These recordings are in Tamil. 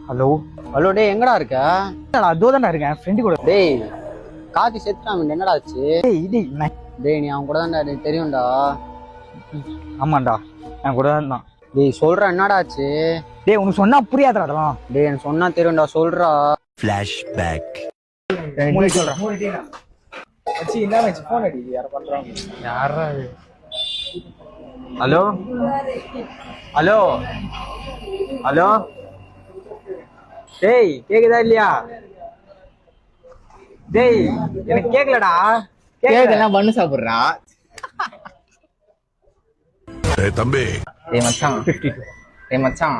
ஹலோ ஹலோ டேய், எங்கடா இருக்க? அதோ தான்டா இருக்கேன் ஃப்ரெண்டு கூட. டேய், கார்த்தி செத்துட்டான். என்னடா ஆச்சு? டேய், நீ அவன் கூட தான்டா, எனக்கு தெரியும்டா. ஆமாண்டா, என் கூட தான் இருந்தான். டேய் சொல்றா, என்னடா ஆச்சு? டேய் உனக்கு சொன்னா புரியாதுடா அதெல்லாம். டேய் எனக்கு சொன்னா தெரியும்டா, சொல்றா. Flashback. சொல்றேன். ஹலோ ஹலோ ஹலோ டேய், கேக்குதா இல்லையா? டேய் எனக்கு கேக்கலடா. கேக்குதா? பண்ணு சாப்பிடுறா. தம்பி டேய் மச்சான், 52. டேய் மச்சான்,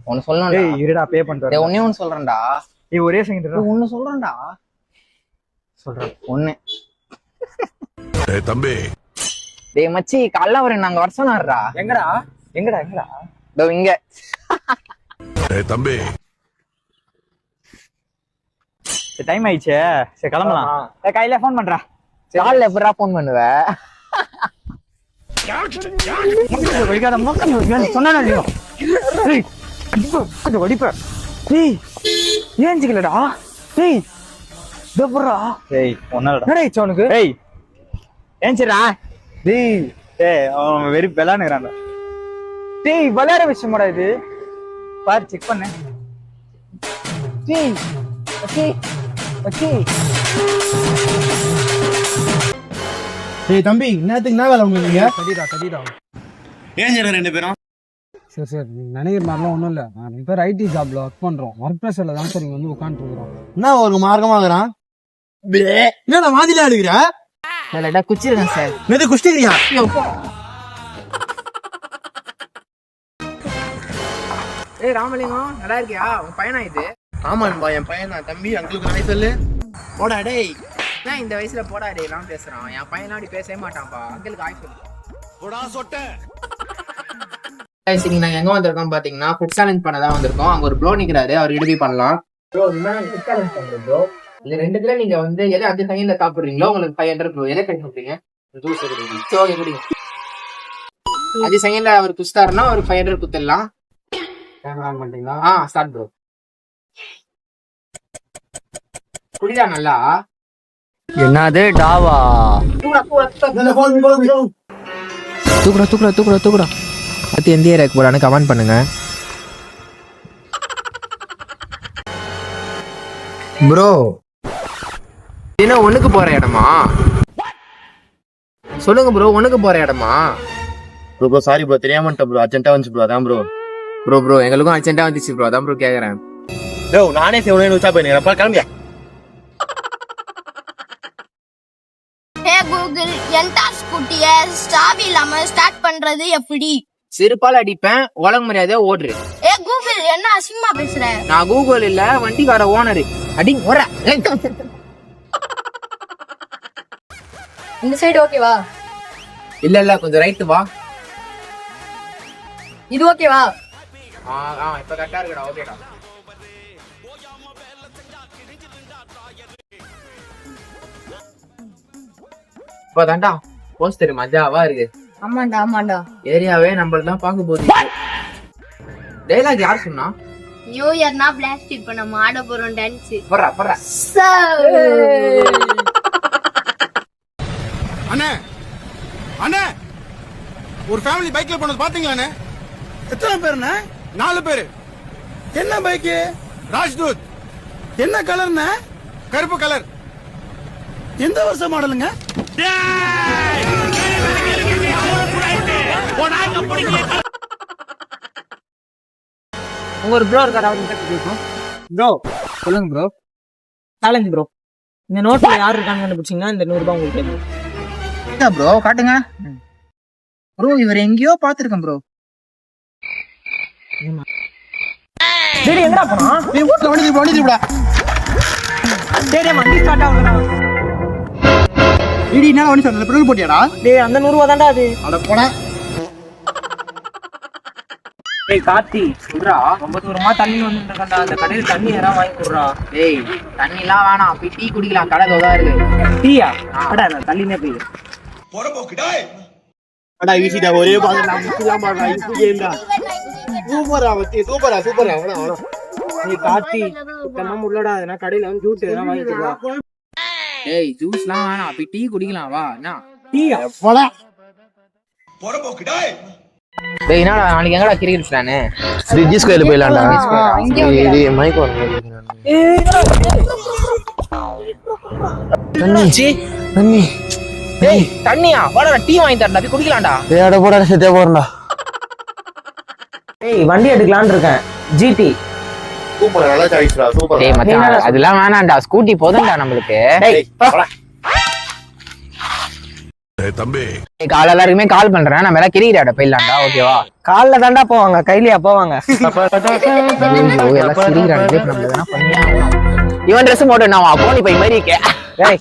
ஒன்னு சொல்லணும்டா. டேய் இருடா, பே பண்ணிட்டு டேய் வரேன். ஒண்ணே ஒன்னு சொல்றேன்டா. டேய் ஒரே செகண்ட் ஒன்னு சொல்றேன்டா. சொல்றேன். ஒண்ணு. தம்பி டேய் மச்சி, காலைல வரேன், நாங்க வர சொன்னாருடா. எங்கடா எங்கடா எங்கடா? இதோ இங்க. தம்பி சரி டைம் ஆயிடுச்சே, சரி கிளம்பலாம். கையில ஃபோன் பண்றா. காலைல எப்படா போன் பண்ணுவ? ஏஞ்சிக்கலடா. டேய் டேப்ரா. டேய் ஒண்ணாலடா. என்னடா உனக்கு? டேய் ஏஞ்சிரா. டேய் டேய் அவன் வெறி விளையாடுறான்டா. டேய் விளையாட விஷயமாடா இது. பாரு செக் பண்ணு. டேய் ஓகே ஓகே. ஏய் தம்பி, என்னத்துக்கு என்ன வேலை உங்களுக்கு? தடிடா ஏன் சார் ரெண்டு பேரும்? சார் சார் நீங்கள் நினைக்கிற மாதிரிலாம் ஒன்றும் இல்லை. நான் இப்போ ஐடி ஜாப்ல ஒர்க் பண்ணுறோம். ஒர்க் ப்ரெஷரில் தான் சார் இங்கே வந்து உட்காந்துருக்குறோம். என்ன ஒரு மார்க்கமாகறான்? என்னடா மாதிரியா எடுக்கிற? லைட்டா குச்சிருக்கேன் சார். நேத்து குஷ்டிக்கிறியா? ஏய் ராமலிங்கம், நல்லா இருக்கியா? உன் பையனா இது? ஆமான்பா, என் பையன் தான். தம்பி அங்களுக்கு நானே சொல்லு. போடா டேய். ஏன் இந்த வயசுல போடா டேய் எல்லாம் பேசுறான்? என் பையனா அப்படி பேசவே மாட்டான்ப்பா. அங்கிளுக்கு ஆய் சொல்லு. போடா சொட்ட. நாங்க எங்க வந்திருக்கோம் பாத்தீங்கன்னா, ஃபுட் சேலஞ்ச் பண்ண தான் வந்திருக்கோம். அங்க ஒரு ப்ரோ நிக்கிறாரு, அவர் இடுவி பண்ணலாம். ப்ரோ ஃபுட் சேலஞ்ச் பண்றோம் ப்ரோ. இந்த ரெண்டுத்துல நீங்க வந்து எதை 5 செகண்ட்ல சாப்பிடுறீங்களோ உங்களுக்கு 500 ப்ரோ. எதை கை சாப்பிடுறீங்க? ஜூஸ் குடிங்க. ஓகே குடிங்க. 5 செகண்ட்ல அவர் குஸ்தாருன்னா ஒரு 500 குத்திடலாம். கேமரா ஆன் பண்ணிட்டீங்களா? Start bro. குடிடா நல்லா. என்னது டாவா? தூக்குடா. அது எந்த ஏரியாக்கு போறான்னு கமெண்ட் பண்ணுங்க ப்ரோ. என்ன ஒண்ணுக்கு போற இடமா? சொல்லுங்க ப்ரோ, ஒண்ணுக்கு போற இடமா? ப்ரோ சாரி ப்ரோ, தெரியாமட்ட ப்ரோ. அர்ஜென்ட்டா வந்துச்சு ப்ரோ, அதான் ப்ரோ. ப்ரோ எங்களுக்கும் அர்ஜென்ட்டா வந்துச்சு ப்ரோ, அதான் ப்ரோ கேக்குறேன். டேய் நானே சேவனே வச்சா போயிடுறேன். கிளம்பியா? ஹே கூகுள், என்டா ஸ்கூட்டிய ஸ்டாப் இல்லாம ஸ்டார்ட் பண்றது எப்படி? சிறுபால் அடிப்பேன், ஒழுங்கு மரியாதையா ஓடுறு. ஏ கூகுள், என்ன அசிங்கமா பேசுற? நான் கூகுள் இல்ல, வண்டிக்கார ஓனரு. அடி ஓர. இந்த சைடு ஓகேவா? இல்ல கொஞ்சம் ரைட் வா. இது ஓகேவா? இப்ப கரெக்டா இருக்குடா. ஓகேடா. இப்ப தாண்டா போஸ்டர் மஜாவா இருக்கு. ஆமாண்டா. ஏரியாவே நம்மள தான் பார்க்க போகுது. டேலாக் யார் சொன்னா? நியூ இயர்னா பிளாஸ்டிக் பண்ண ஆட போறோம் டான்ஸ். போறா. அண்ணே அண்ணே, ஒரு ஃபேமிலி பைக்ல போனது பாத்தீங்களாண்ணே? எத்தனை பேருண்ணே? 4 பேரு. என்ன பைக்கு? ராஜ்தூத். என்ன கலர்ண்ணே? கருப்பு கலர். எந்த வருஷம் மாடலுங்க? உங்க ஒரு ப்ரோ இருக்காரு, ப்ரோ சொல்லுங்க ப்ரோ. Challenge bro. இந்த நோட்ல யார் இருக்கான்னு கண்டுபிடிச்சீங்கன்னா இந்த 100 ரூபாய் உங்களுக்கு. ப்ரோ காட்டுங்க ப்ரோ. இவர் எங்கேயோ பாத்துருக்கேன் ப்ரோ. டேய் எங்கடா போனா? நீ வீட்டுல வண்டி திருப்படா. டேய் வண்டி ஸ்டார்ட் ஆகுதுடா. இடி என்ன வண்டி சார் பெட்ரோல் போட்டியாடா? டேய் அந்த 100 ரூபாய் தான்டா அது. அட போடா. டேய் கார்த்தி, சொல்றா, ரொம்ப தூரமா தண்ணி வந்துட்டா. அந்த கடையில தண்ணி யாரா வாங்கி குடுறா. டேய் தண்ணிலாம் வேணாம், போய் டீ குடிக்கலாம். கடை தோதா இருக்கு. டீயா? அட நான் தள்ளினே போய். போறபோக்கு டேய். அடா ஈஸிடா ஒரே பாக்கல முக்கியலாம் பாடா ஈஸி கேம்டா சூப்பரா வத்தி சூப்பரா அவனா நீ கார்த்தி சுத்தமா முள்ளடா எதனா கடையில வந்து ஜூஸ் எதனா வாங்கிட்டு வா. ஏய் ஜூஸ்லாம் வேணாம், அப்படி டீ குடிக்கலாம் வா. என்ன டீயா? டேய் என்னடா நாளைக்கு எங்கடா கிரிக்கெட் பிளானு? ரிஜிஸ் கோயில போயிடலாம்டா. இது மைக் தண்ணி டேய் தண்ணியா? வாடா டீ வாங்கி தரடா, போய் குடிக்கலாம்டா. ஏடா போடா செத்தே போறடா. ஏய் வண்டி எடுக்கலாம்னு இருக்கேன், ஜிடி. சூப்பர் நல்லா சாய்ஸ்டா சூப்பர். டேய் மச்சான் அதெல்லாம் வேணாம்டா, ஸ்கூட்டி போதும்டா நம்மளுக்கு. தம்பி காலைல எல்லாருக்குமே கால் பண்றேன், நம்ம எல்லாம் கிரிக்கெட் ஆட போயிடலாம்டா. ஓகேவா? கால்ல தாண்டா போவாங்க, கையிலயா போவாங்க? எல்லாம் சிரிக்கிறாங்க, நம்ம எதனா பண்ணியா ஆகணும். இவன் ட்ரெஸ் போட்டு நான் கோணி பை மாதிரி இருக்கே. டேய்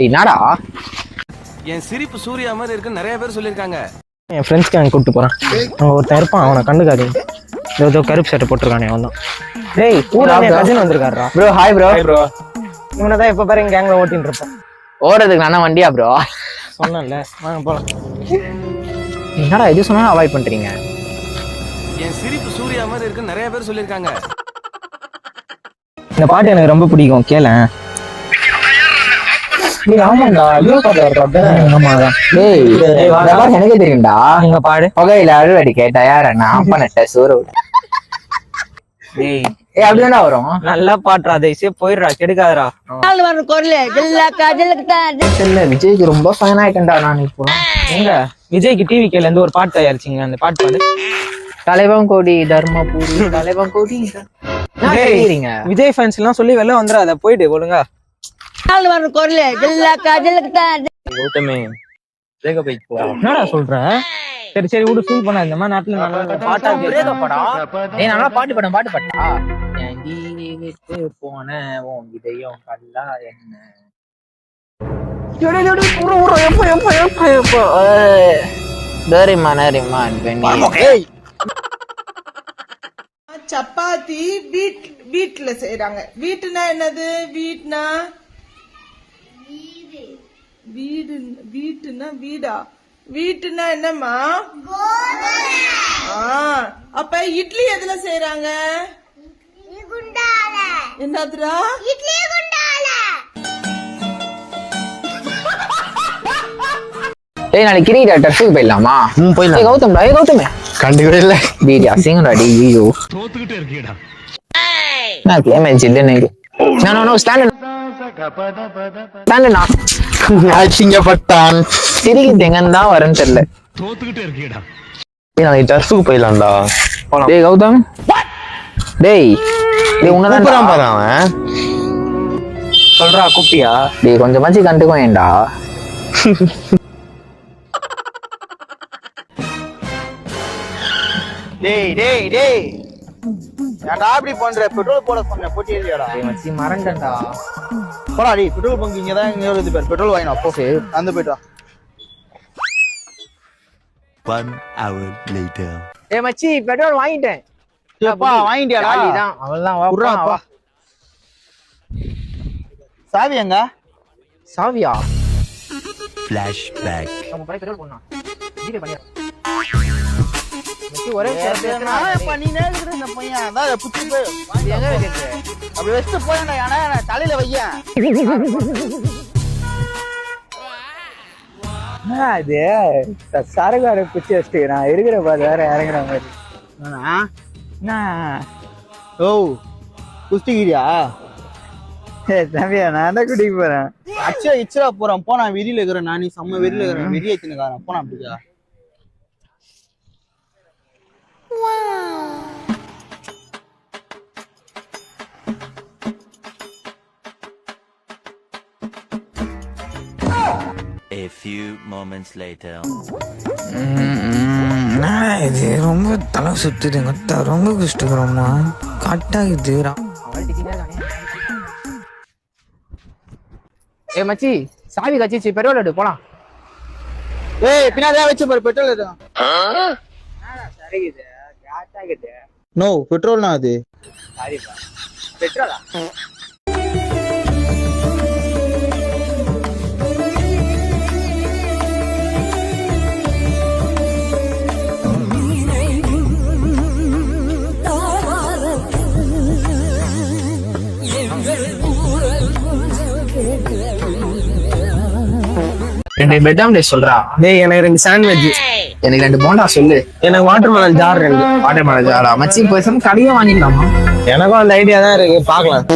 என்னடா என் சிரிப்பு சூர்யா மாதிரி இருக்குன்னு நிறைய பேர் சொல்லியிருக்காங்க. என் ஃப்ரெண்ட்ஸ் கேங் கூப்பிட்டு போறேன். அங்க ஒருத்தன் இருப்பான், அவனை கண்டுக்காதீங்க. ஏதோ கருப்பு சட்டை போட்டிருக்கானே அவன் தான். டேய் கூட கசின் வந்திருக்காருடா. Bro hi bro. இவனை தான் எப்ப பாரு எங்க கேங்ல ஓட்டின்னு இருப்பான். ஓடுறதுக்கு நானா வண்டியா ப்ரோ? சொன்னேன்ல, வாங்க போலாம். என்னடா எது சொன்னாலும் அவாய்ட் பண்றீங்க. என் சிரிப்பு சூர்யா மாதிரி இருக்குன்னு நிறைய பேர் சொல்லியிருக்காங்க. இந்த பாட்டு எனக்கு ரொம்ப பிடிக்கும், கேளேன். ஆமாண்டா, எனக்கு தெரியும்டா. நீங்க பாடு. புகையில அழுவடி கேட்டா யார நான் அப்ப நட்ட சூறு. ஏய் அப்படிதான்டா வரும். நல்லா பாட்டுறா, தயவுசே போயிடுறா, கெடுக்காதரா. விஜய்க்கு ரொம்ப ஃபேன் ஆயிட்டேன்டா நான் இப்போ. எங்க விஜய்க்கு டிவி கேல இருந்து ஒரு பாட்டு தயாரிச்சிங்க, அந்த பாட்டு பாடு. தலைவன் கோடி தர்மபுரி தலைவன் கோடி. விஜய் ஃபேன்ஸ் எல்லாம் சொல்லி வெளில வந்துடாத, போயிடு ஒழுங்கா. என்னடா சொல்ற? சரி சரி விடு, ஃபீல் பண்ண. இந்த மாதிரி நாட்டுல நல்லா பாட்டா நல்லா பாட்டு பாட்டா போன உன் விதையும் கல்லா என்ன சப்பாத்தி வீட்டுல செய்யறாங்க. வீட்டுனா என்னது? வீட்டுனா வீடா? வீட்டுனா என்னம்மா? அப்ப இட்லி எதுல செய்யறாங்க? என்னதுடா? ஏய் நாளைக்கு கிரிக்கெட் டர்ஃபுக்கு போயிடலாமா? போயிடலாம். ஏய் கௌதம்டா கண்டிப்பா இல்ல. வீடியோ அசிங்கடா டேய். ஐயோ தோத்துக்கிட்டே இருக்கீடா. நான் கிளம்பேன் இல்லைன்னு. No stand அசிங்கப்பட்டான். சிரிக்கிட்டு எங்கன்னு தான் வரேன்னு தெரியல. தோத்துக்கிட்டே இருக்கீடா. நாளைக்கு டர்ஃபுக்கு போயிடலாம்டா. டேய் கௌதம் டேய் உன்னதான் பாரு அவன் சொல்றா, குப்பியா? டேய் கொஞ்சமாச்சு கண்டுக்கோ ஏன்டா. டேய் ஏன்டா இப்படி பண்ற? பெட்ரோல் போட சொன்ன போட்டி இல்லையாடா? மச்சி மறந்தேன்டா. போடா டேய், பெட்ரோல் பங்க் இங்க தான் இங்க வருது பாரு. பெட்ரோல் வாங்கினா போ. அந்த போய்ட்டு வா. 1 hour later. ஏய் மச்சி பெட்ரோல் வாங்கிட்டேன். ஏப்பா வாங்கிட்டியாடா? தான் அவள்தான் வா குர்ராப்பா. சாவி எங்க? சாவியா? Flashback. நம்ம போய் பெட்ரோல் போடணும். ஜிபே பண்ணிடுறோம். மச்சி ஒரே நீ நேர்கிற இந்த பையன் அதான் புத்தி போய் எங்க இருக்கு? அப்படி வச்சுட்டு போயேன்டா. ஏன்னா தலையில வையேன். அது சரகார குச்சி வச்சுட்டு நான் இருக்கிற பாரு வேற இறங்குற மாதிரி. ஓ குஸ்திகிரியா? தம்பியா, நான் தான் குடிக்க போறேன். அச்சா இச்சரா போறான். போனா வெறியில இருக்கிறேன். நானே செம்ம வெறியில இருக்கிறேன். வெறிய தின்னுக்காரன். போனா அப்படியா? A few moments later. இது ரொம்ப தலை சுத்துதுங்க, ரொம்ப கஷ்டமா கட்டாகுது. ஏய் மச்சி சாவி கச்சிச்சு, பெட்ரோல் எடு போலாம். ஏய் பின்னாடி வச்சு பாரு, பெட்ரோல் எடு. நோ பெட்ரோல்னா அது. பெட்ரோலா? 2 பிரெட் ஆம்லேட் சொல்றா. டேய் எனக்கு 2 சாண்ட்விச். எனக்கு 2 போண்டா சொல்லு. எனக்கு watermelon jar 2. Watermelon ஜாரா? மச்சி பேசாம கடையே வாங்கிடலாமா? எனக்கும் அந்த ஐடியா தான் இருக்கு, பார்க்கலாம்.